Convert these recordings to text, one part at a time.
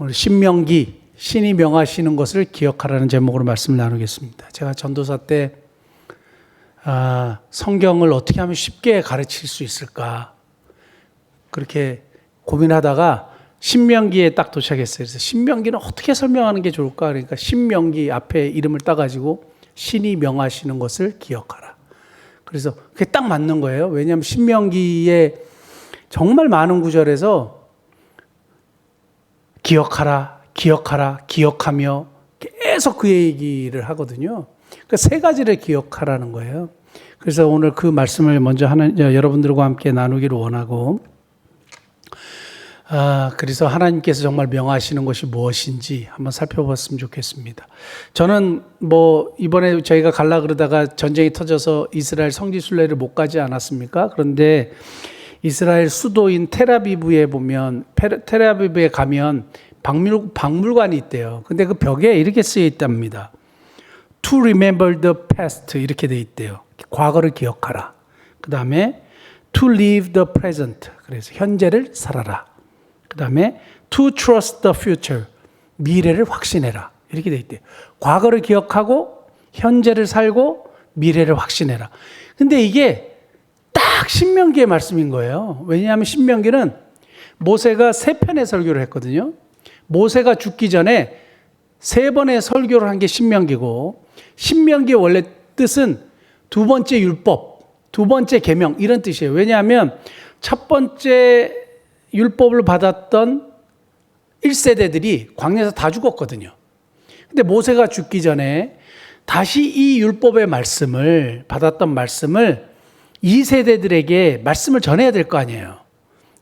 오늘 신명기, 신이 명하시는 것을 기억하라는 제목으로 말씀을 나누겠습니다. 제가 전도사 때 성경을 어떻게 하면 쉽게 가르칠 수 있을까 그렇게 고민하다가 신명기에 딱 도착했어요. 그래서 신명기는 어떻게 설명하는 게 좋을까? 그러니까 신명기 앞에 이름을 따가지고 신이 명하시는 것을 기억하라. 그래서 그게 딱 맞는 거예요. 왜냐하면 신명기에 정말 많은 구절에서 기억하라, 기억하라, 기억하며 계속 그 얘기를 하거든요. 그러니까 세 가지를 기억하라는 거예요. 그래서 오늘 그 말씀을 먼저 여러분들과 함께 나누기를 원하고, 그래서 하나님께서 정말 명하시는 것이 무엇인지 한번 살펴봤으면 좋겠습니다. 저는 이번에 저희가 갈라 그러다가 전쟁이 터져서 이스라엘 성지순례를 못 가지 않았습니까? 그런데 이스라엘 수도인 텔아비브에 보면, 텔아비브에 가면 박물관이 있대요. 근데 그 벽에 이렇게 쓰여 있답니다. To remember the past 이렇게 돼 있대요. 과거를 기억하라. 그 다음에 to live the present. 그래서 현재를 살아라. 그 다음에 to trust the future. 미래를 확신해라. 이렇게 돼 있대요. 과거를 기억하고 현재를 살고 미래를 확신해라. 근데 이게 딱 신명기의 말씀인 거예요. 왜냐하면 신명기는 모세가 3편의 설교를 했거든요. 모세가 죽기 전에 3번의 설교를 한 게 신명기고, 신명기의 원래 뜻은 두 번째 율법, 두 번째 계명 이런 뜻이에요. 왜냐하면 첫 번째 율법을 받았던 1세대들이 광야에서 다 죽었거든요. 근데 모세가 죽기 전에 다시 이 율법의 말씀을 받았던 말씀을 2세대들에게 말씀을 전해야 될 거 아니에요.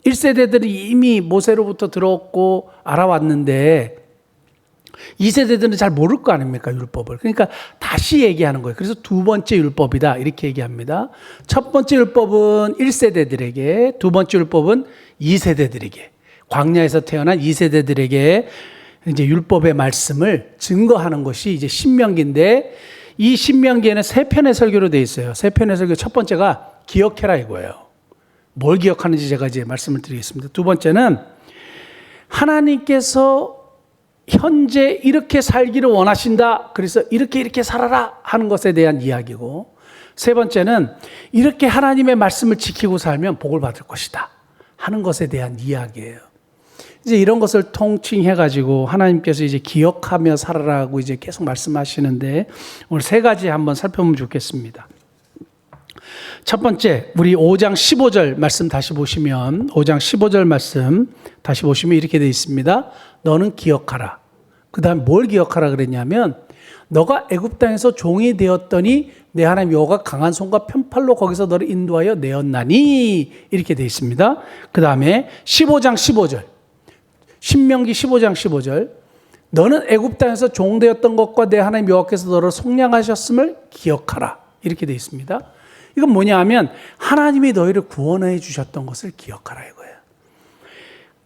1세대들이 이미 모세로부터 들었고 알아왔는데 2세대들은 잘 모를 거 아닙니까, 율법을. 그러니까 다시 얘기하는 거예요. 그래서 두 번째 율법이다 이렇게 얘기합니다. 첫 번째 율법은 1세대들에게, 두 번째 율법은 2세대들에게, 광야에서 태어난 2세대들에게 이제 율법의 말씀을 증거하는 것이 이제 신명기인데, 이 신명기에는 3편의 설교로 되어 있어요. 3편의 설교 첫 번째가 기억해라 이거예요. 뭘 기억하는지 제가 이제 말씀을 드리겠습니다. 두 번째는 하나님께서 현재 이렇게 살기를 원하신다. 그래서 이렇게 살아라 하는 것에 대한 이야기고, 세 번째는 이렇게 하나님의 말씀을 지키고 살면 복을 받을 것이다 하는 것에 대한 이야기예요. 이제 이런 것을 통칭해가지고 하나님께서 이제 기억하며 살아라고 이제 계속 말씀하시는데, 오늘 3가지 한번 살펴보면 좋겠습니다. 첫 번째, 우리 5장 15절 말씀 다시 보시면, 5장 15절 말씀 다시 보시면 이렇게 되어 있습니다. 너는 기억하라. 그 다음에 뭘 기억하라 그랬냐면, 너가 애굽 땅에서 종이 되었더니 내 하나님 여호와가 강한 손과 편팔로 거기서 너를 인도하여 내었나니 이렇게 되어 있습니다. 그 다음에 15장 15절, 신명기 15장 15절, 너는 애굽 땅에서 종 되었던 것과 내 하나님 여호와께서 너를 속량하셨음을 기억하라 이렇게 되어 있습니다. 이건 뭐냐 하면 하나님이 너희를 구원해 주셨던 것을 기억하라 이거예요.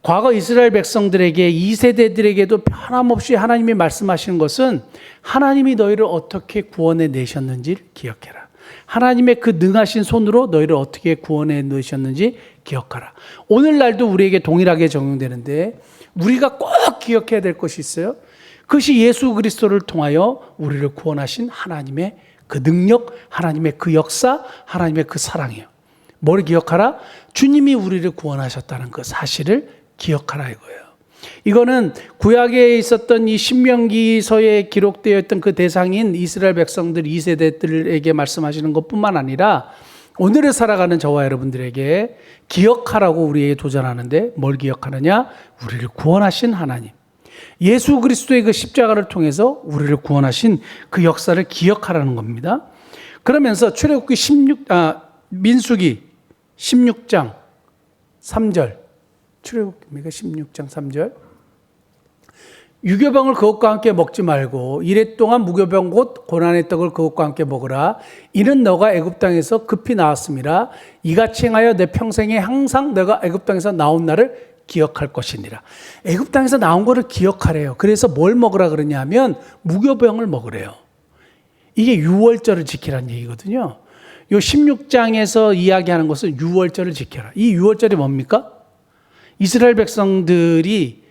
과거 이스라엘 백성들에게, 2세대들에게도 변함없이 하나님이 말씀하시는 것은 하나님이 너희를 어떻게 구원해 내셨는지를 기억해라. 하나님의 그 능하신 손으로 너희를 어떻게 구원해 내셨는지 기억하라. 오늘날도 우리에게 동일하게 적용되는데, 우리가 꼭 기억해야 될 것이 있어요. 그것이 예수 그리스도를 통하여 우리를 구원하신 하나님의 그 능력, 하나님의 그 역사, 하나님의 그 사랑이에요. 뭘 기억하라? 주님이 우리를 구원하셨다는 그 사실을 기억하라 이거예요. 이거는 구약에 있었던 이 신명기서에 기록되어 있던 그 대상인 이스라엘 백성들 2세대들에게 말씀하시는 것뿐만 아니라 오늘을 살아가는 저와 여러분들에게 기억하라고 우리에게 도전하는데, 뭘 기억하느냐? 우리를 구원하신 하나님, 예수 그리스도의 그 십자가를 통해서 우리를 구원하신 그 역사를 기억하라는 겁니다. 그러면서 출애굽기 민수기 16장 3절, 출애굽기가 16장 3절, 유교병을 그것과 함께 먹지 말고 이래 동안 무교병 곧 고난의 떡을 그것과 함께 먹으라. 이는 너가 애굽 땅에서 급히 나왔음이라. 이같이 행하여 내 평생에 항상 내가 애굽 땅에서 나온 날을 기억할 것이니라. 애굽 땅에서 나온 거를 기억하래요. 그래서 뭘 먹으라 그러냐면 무교병을 먹으래요. 이게 유월절을 지키라는 얘기거든요. 요 16장에서 이야기하는 것은 유월절을 지켜라. 이 유월절이 뭡니까? 이스라엘 백성들이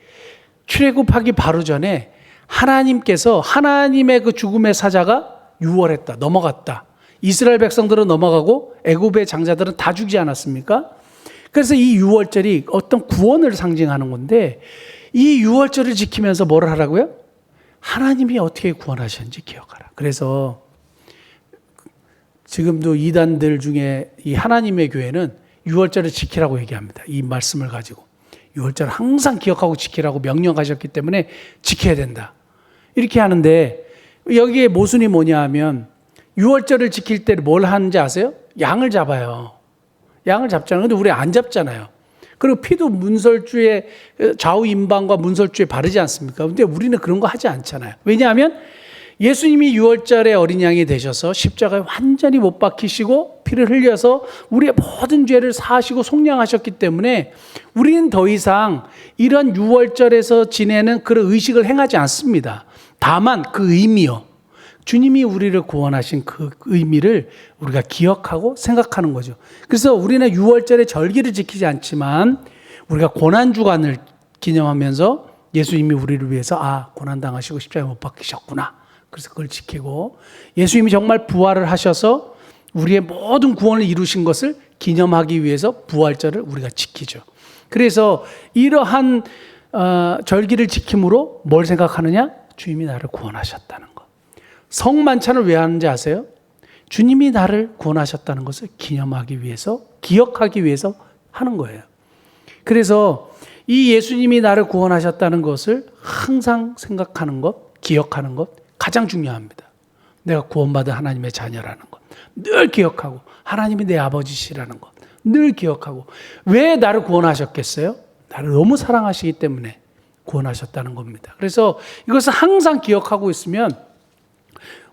출애굽하기 바로 전에 하나님께서 하나님의 그 죽음의 사자가 유월했다, 넘어갔다. 이스라엘 백성들은 넘어가고 애굽의 장자들은 다 죽지 않았습니까? 그래서 이 유월절이 어떤 구원을 상징하는 건데, 이 유월절을 지키면서 뭐를 하라고요? 하나님이 어떻게 구원하셨는지 기억하라. 그래서 지금도 이단들 중에 이 하나님의 교회는 유월절을 지키라고 얘기합니다. 이 말씀을 가지고 유월절을 항상 기억하고 지키라고 명령하셨기 때문에 지켜야 된다, 이렇게 하는데, 여기에 모순이 뭐냐 하면 유월절을 지킬 때 뭘 하는지 아세요? 양을 잡아요. 양을 잡잖아요. 근데 우리 안 잡잖아요. 그리고 피도 문설주에, 좌우 임방과 문설주에 바르지 않습니까? 근데 우리는 그런 거 하지 않잖아요. 왜냐하면 예수님이 유월절에 어린 양이 되셔서 십자가에 완전히 못 박히시고 피를 흘려서 우리의 모든 죄를 사하시고 속량하셨기 때문에 우리는 더 이상 이런 유월절에서 지내는 그런 의식을 행하지 않습니다. 다만 그 의미요, 주님이 우리를 구원하신 그 의미를 우리가 기억하고 생각하는 거죠. 그래서 우리는 유월절에 절기를 지키지 않지만 우리가 고난주간을 기념하면서 예수님이 우리를 위해서 고난당하시고 십자가에 못 박히셨구나, 그래서 그걸 지키고, 예수님이 정말 부활을 하셔서 우리의 모든 구원을 이루신 것을 기념하기 위해서 부활절을 우리가 지키죠. 그래서 이러한 절기를 지킴으로 뭘 생각하느냐? 주님이 나를 구원하셨다는 것. 성만찬을 왜 하는지 아세요? 주님이 나를 구원하셨다는 것을 기념하기 위해서, 기억하기 위해서 하는 거예요. 그래서 이 예수님이 나를 구원하셨다는 것을 항상 생각하는 것, 기억하는 것 가장 중요합니다. 내가 구원받은 하나님의 자녀라는 것 늘 기억하고, 하나님이 내 아버지시라는 것 늘 기억하고. 왜 나를 구원하셨겠어요? 나를 너무 사랑하시기 때문에 구원하셨다는 겁니다. 그래서 이것을 항상 기억하고 있으면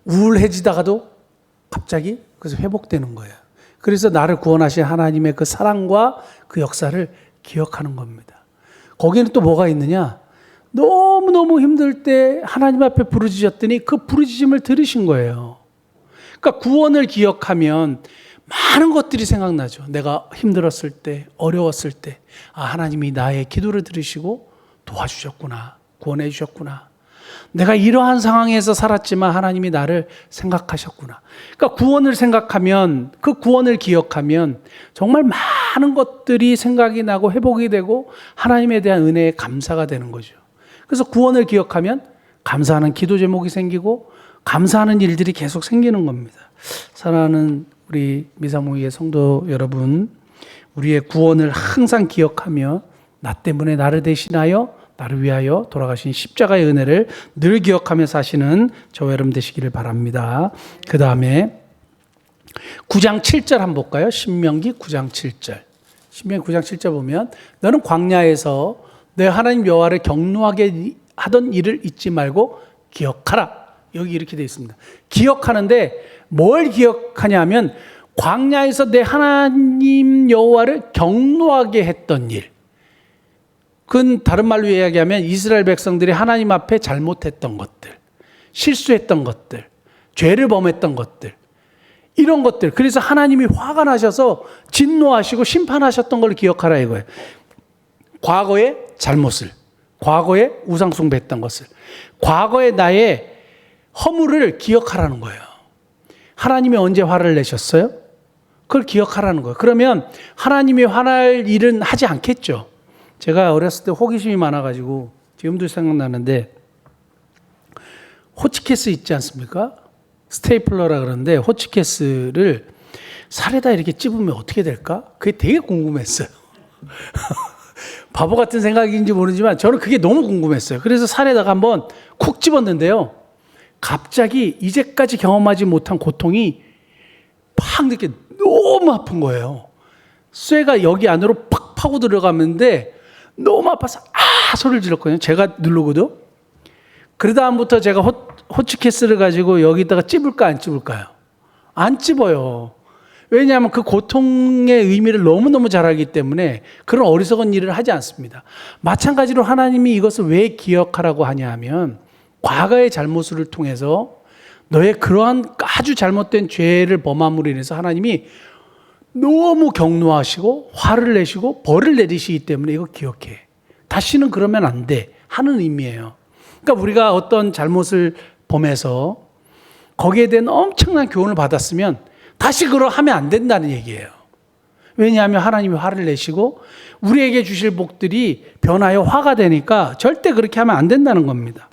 우울해지다가도 갑자기 그래서 회복되는 거예요. 그래서 나를 구원하신 하나님의 그 사랑과 그 역사를 기억하는 겁니다. 거기는 또 뭐가 있느냐? 너무너무 힘들 때 하나님 앞에 부르짖었더니 그 부르짖음을 들으신 거예요. 그러니까 구원을 기억하면 많은 것들이 생각나죠. 내가 힘들었을 때, 어려웠을 때, 하나님이 나의 기도를 들으시고 도와주셨구나, 구원해 주셨구나. 내가 이러한 상황에서 살았지만 하나님이 나를 생각하셨구나. 그러니까 구원을 생각하면, 그 구원을 기억하면 정말 많은 것들이 생각이 나고 회복이 되고 하나님에 대한 은혜에 감사가 되는 거죠. 그래서 구원을 기억하면 감사하는 기도 제목이 생기고 감사하는 일들이 계속 생기는 겁니다. 사랑하는 우리 미사모의 성도 여러분, 우리의 구원을 항상 기억하며 나 때문에 나를 대신하여 나를 위하여 돌아가신 십자가의 은혜를 늘 기억하며 사시는 저와 여러분 되시기를 바랍니다. 그 다음에 9장 7절 한번 볼까요? 신명기 9장 7절. 신명기 9장 7절 보면 너는 광야에서 내 하나님 여호와를 경노하게 하던 일을 잊지 말고 기억하라. 여기 이렇게 되어 있습니다. 기억하는데 뭘 기억하냐면 광야에서 내 하나님 여호와를 경노하게 했던 일. 그건 다른 말로 이야기하면 이스라엘 백성들이 하나님 앞에 잘못했던 것들, 실수했던 것들, 죄를 범했던 것들, 이런 것들. 그래서 하나님이 화가 나셔서 진노하시고 심판하셨던 걸 기억하라 이거예요. 과거의 잘못을, 과거에 우상 숭배했던 것을, 과거의 나의 허물을 기억하라는 거예요. 하나님이 언제 화를 내셨어요? 그걸 기억하라는 거예요. 그러면 하나님이 화날 일은 하지 않겠죠. 제가 어렸을 때 호기심이 많아가지고 지금도 생각나는데, 호치키스 있지 않습니까? 스테이플러라 그러는데 호치키스를 살에다 이렇게 찝으면 어떻게 될까? 그게 되게 궁금했어요. 바보 같은 생각인지 모르지만 저는 그게 너무 궁금했어요. 그래서 살에다가 한번 콕 집었는데요, 갑자기 이제까지 경험하지 못한 고통이 팍 느껴, 너무 아픈 거예요. 쇠가 여기 안으로 팍 파고 들어가는데 너무 아파서 소리를 질렀거든요. 제가 누르고도. 그 다음부터 제가 호치키스를 가지고 여기다가 찝을까 안 찝을까요? 안 찝어요. 왜냐하면 그 고통의 의미를 너무너무 잘 알기 때문에 그런 어리석은 일을 하지 않습니다. 마찬가지로 하나님이 이것을 왜 기억하라고 하냐 하면, 과거의 잘못을 통해서 너의 그러한 아주 잘못된 죄를 범함으로 인해서 하나님이 너무 경노하시고 화를 내시고 벌을 내리시기 때문에 이거 기억해. 다시는 그러면 안 돼 하는 의미예요. 그러니까 우리가 어떤 잘못을 범해서 거기에 대한 엄청난 교훈을 받았으면 다시 그걸 하면 안 된다는 얘기예요. 왜냐하면 하나님이 화를 내시고 우리에게 주실 복들이 변하여 화가 되니까 절대 그렇게 하면 안 된다는 겁니다.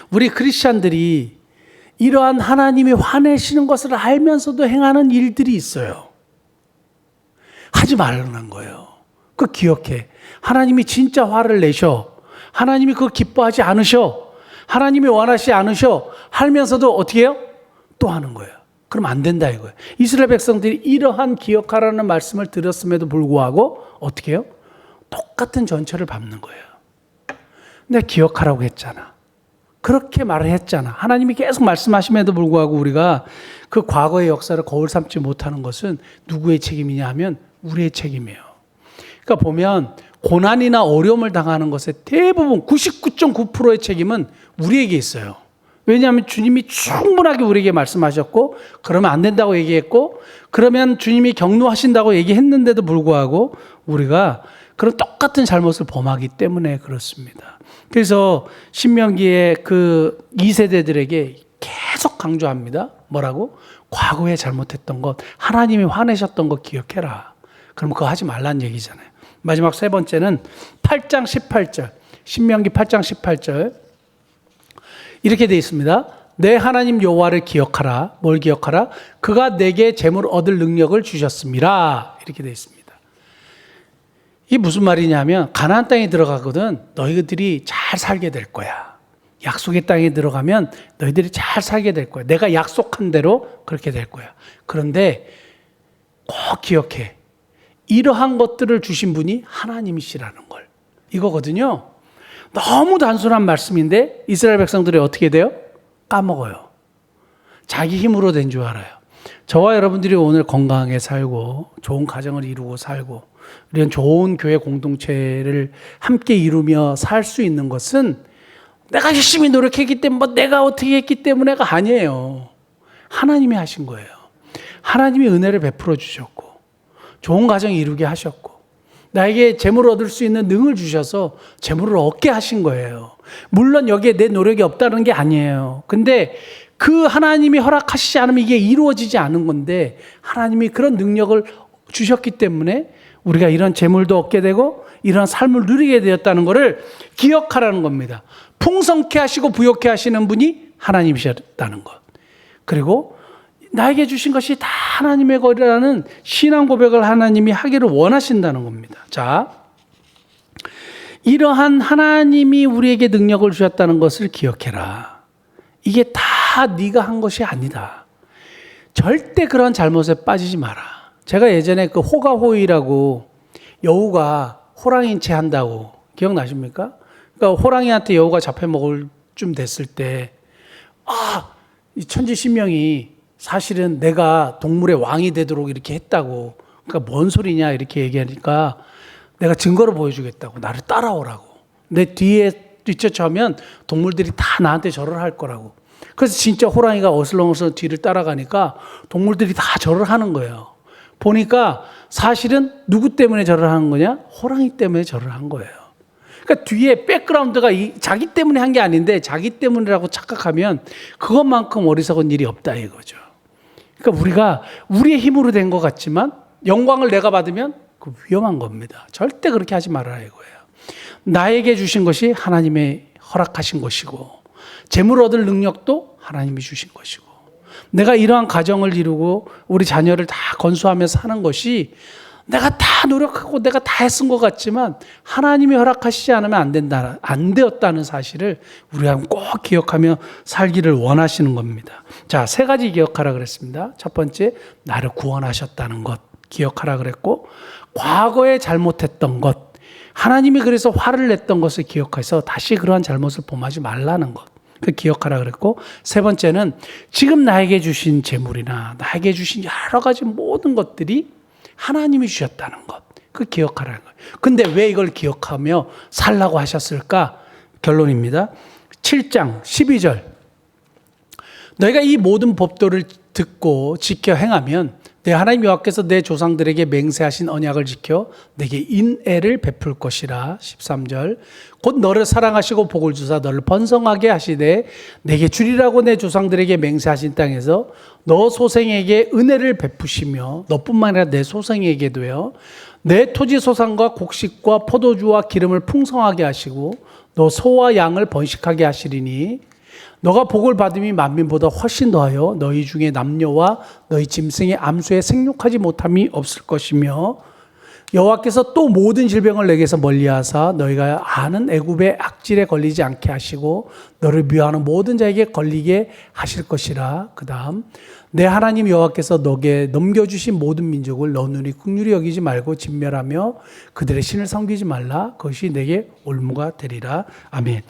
우리 크리스찬들이 이러한 하나님이 화내시는 것을 알면서도 행하는 일들이 있어요. 하지 말라는 거예요. 그거 기억해. 하나님이 진짜 화를 내셔. 하나님이 그거 기뻐하지 않으셔. 하나님이 원하시지 않으셔. 하면서도 어떻게 해요? 또 하는 거예요. 그럼 안 된다 이거예요. 이스라엘 백성들이 이러한 기억하라는 말씀을 들었음에도 불구하고 어떻게 해요? 똑같은 전철을 밟는 거예요. 내가 기억하라고 했잖아. 그렇게 말을 했잖아. 하나님이 계속 말씀하심에도 불구하고 우리가 그 과거의 역사를 거울 삼지 못하는 것은 누구의 책임이냐 하면 우리의 책임이에요. 그러니까 보면 고난이나 어려움을 당하는 것의 대부분 99.9%의 책임은 우리에게 있어요. 왜냐하면 주님이 충분하게 우리에게 말씀하셨고 그러면 안 된다고 얘기했고 그러면 주님이 경로하신다고 얘기했는데도 불구하고 우리가 그런 똑같은 잘못을 범하기 때문에 그렇습니다. 그래서 신명기의 그 2세대들에게 계속 강조합니다. 뭐라고? 과거에 잘못했던 것, 하나님이 화내셨던 것 기억해라. 그럼 그거 하지 말라는 얘기잖아요. 마지막 세 번째는 8장 18절, 신명기 8장 18절 이렇게 되어 있습니다. 내 하나님 여호와를 기억하라. 뭘 기억하라? 그가 내게 재물 얻을 능력을 주셨습니다. 이렇게 되어 있습니다. 이게 무슨 말이냐면 가나안 땅에 들어가거든 너희들이 잘 살게 될 거야. 약속의 땅에 들어가면 너희들이 잘 살게 될 거야. 내가 약속한 대로 그렇게 될 거야. 그런데 꼭 기억해. 이러한 것들을 주신 분이 하나님이시라는 걸. 이거거든요. 너무 단순한 말씀인데 이스라엘 백성들이 어떻게 돼요? 까먹어요. 자기 힘으로 된 줄 알아요. 저와 여러분들이 오늘 건강하게 살고 좋은 가정을 이루고 살고 이런 좋은 교회 공동체를 함께 이루며 살 수 있는 것은 내가 열심히 노력했기 때문에 뭐 내가 어떻게 했기 때문에가 아니에요. 하나님이 하신 거예요. 하나님이 은혜를 베풀어 주셨고 좋은 가정 이루게 하셨고 나에게 재물을 얻을 수 있는 능을 주셔서 재물을 얻게 하신 거예요. 물론 여기에 내 노력이 없다는 게 아니에요. 근데 그 하나님이 허락하시지 않으면 이게 이루어지지 않은 건데 하나님이 그런 능력을 주셨기 때문에 우리가 이런 재물도 얻게 되고 이런 삶을 누리게 되었다는 것을 기억하라는 겁니다. 풍성케 하시고 부욕케 하시는 분이 하나님이셨다는 것. 그리고 나에게 주신 것이 다 하나님의 거라는 신앙 고백을 하나님이 하기를 원하신다는 겁니다. 자, 이러한 하나님이 우리에게 능력을 주셨다는 것을 기억해라. 이게 다 네가 한 것이 아니다. 절대 그런 잘못에 빠지지 마라. 제가 예전에 그 호가호의라고 여우가 호랑이인 채 한다고 기억나십니까? 그러니까 호랑이한테 여우가 잡혀먹을 쯤 됐을 때 이 천지신명이 사실은 내가 동물의 왕이 되도록 이렇게 했다고. 그러니까 뭔 소리냐 이렇게 얘기하니까 내가 증거를 보여주겠다고. 나를 따라오라고. 내 뒤에 뒤쫓아오면 동물들이 다 나한테 절을 할 거라고. 그래서 진짜 호랑이가 어슬렁어슬렁 뒤를 따라가니까 동물들이 다 절을 하는 거예요. 보니까 사실은 누구 때문에 절을 하는 거냐? 호랑이 때문에 절을 한 거예요. 그러니까 뒤에 백그라운드가 자기 때문에 한 게 아닌데 자기 때문이라고 착각하면 그것만큼 어리석은 일이 없다 이거죠. 그러니까 우리가 우리의 힘으로 된 것 같지만 영광을 내가 받으면 그 위험한 겁니다. 절대 그렇게 하지 말아라 이거예요. 나에게 주신 것이 하나님의 허락하신 것이고 재물 얻을 능력도 하나님이 주신 것이고 내가 이러한 가정을 이루고 우리 자녀를 다 건수하면서 사는 것이 내가 다 노력하고 내가 다 했은 것 같지만 하나님이 허락하시지 않으면 안 되었다는 사실을 우리가 꼭 기억하며 살기를 원하시는 겁니다. 자, 세 가지 기억하라 그랬습니다. 첫 번째, 나를 구원하셨다는 것 기억하라 그랬고 과거에 잘못했던 것 하나님이 그래서 화를 냈던 것을 기억해서 다시 그러한 잘못을 범하지 말라는 것 그 기억하라 그랬고 세 번째는 지금 나에게 주신 재물이나 나에게 주신 여러 가지 모든 것들이 하나님이 주셨다는 것, 그 기억하라는 거예요. 근데 왜 이걸 기억하며 살라고 하셨을까? 결론입니다. 7장 12절. 너희가 이 모든 법도를 듣고 지켜 행하면 내 하나님 여호와께서 내 조상들에게 맹세하신 언약을 지켜 내게 인애를 베풀 것이라. 13절. 곧 너를 사랑하시고 복을 주사 너를 번성하게 하시되 내게 주리라고 내 조상들에게 맹세하신 땅에서 너 소생에게 은혜를 베푸시며, 너뿐만 아니라 내 소생에게도요, 내 토지 소산과 곡식과 포도주와 기름을 풍성하게 하시고 너 소와 양을 번식하게 하시리니 너가 복을 받음이 만민보다 훨씬 더하여 너희 중에 남녀와 너희 짐승의 암수에 생육하지 못함이 없을 것이며, 여호와께서 또 모든 질병을 내게서 멀리하사 너희가 아는 애굽의 악질에 걸리지 않게 하시고 너를 미워하는 모든 자에게 걸리게 하실 것이라. 그 다음, 내 하나님 여호와께서 너에게 넘겨주신 모든 민족을 너 눈이 긍휼히 여기지 말고 진멸하며 그들의 신을 섬기지 말라. 그것이 내게 올무가 되리라. 아멘.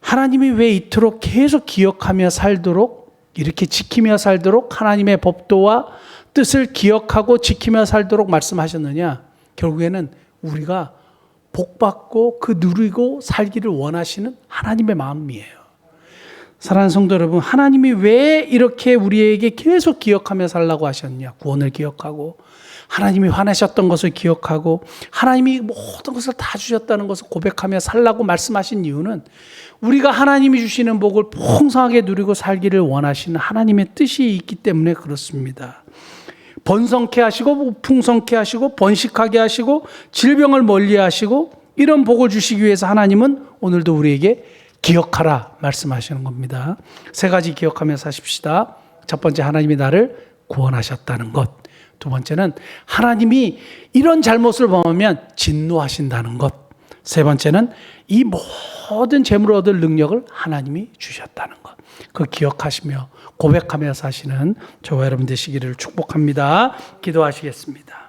하나님이 왜 이토록 계속 기억하며 살도록, 이렇게 지키며 살도록 하나님의 법도와 뜻을 기억하고 지키며 살도록 말씀하셨느냐? 결국에는 우리가 복받고 그 누리고 살기를 원하시는 하나님의 마음이에요. 사랑하는 성도 여러분, 하나님이 왜 이렇게 우리에게 계속 기억하며 살라고 하셨냐? 구원을 기억하고, 하나님이 화내셨던 것을 기억하고, 하나님이 모든 것을 다 주셨다는 것을 고백하며 살라고 말씀하신 이유는 우리가 하나님이 주시는 복을 풍성하게 누리고 살기를 원하시는 하나님의 뜻이 있기 때문에 그렇습니다. 번성케 하시고 풍성케 하시고 번식하게 하시고 질병을 멀리 하시고 이런 복을 주시기 위해서 하나님은 오늘도 우리에게 기억하라 말씀하시는 겁니다. 세 가지 기억하며 사십시다. 첫 번째, 하나님이 나를 구원하셨다는 것. 두 번째는 하나님이 이런 잘못을 범하면 진노하신다는 것. 세 번째는 이 모든 재물을 얻을 능력을 하나님이 주셨다는 것. 그 기억하시며 고백하며 사시는 저와 여러분 되시기를 축복합니다. 기도하시겠습니다.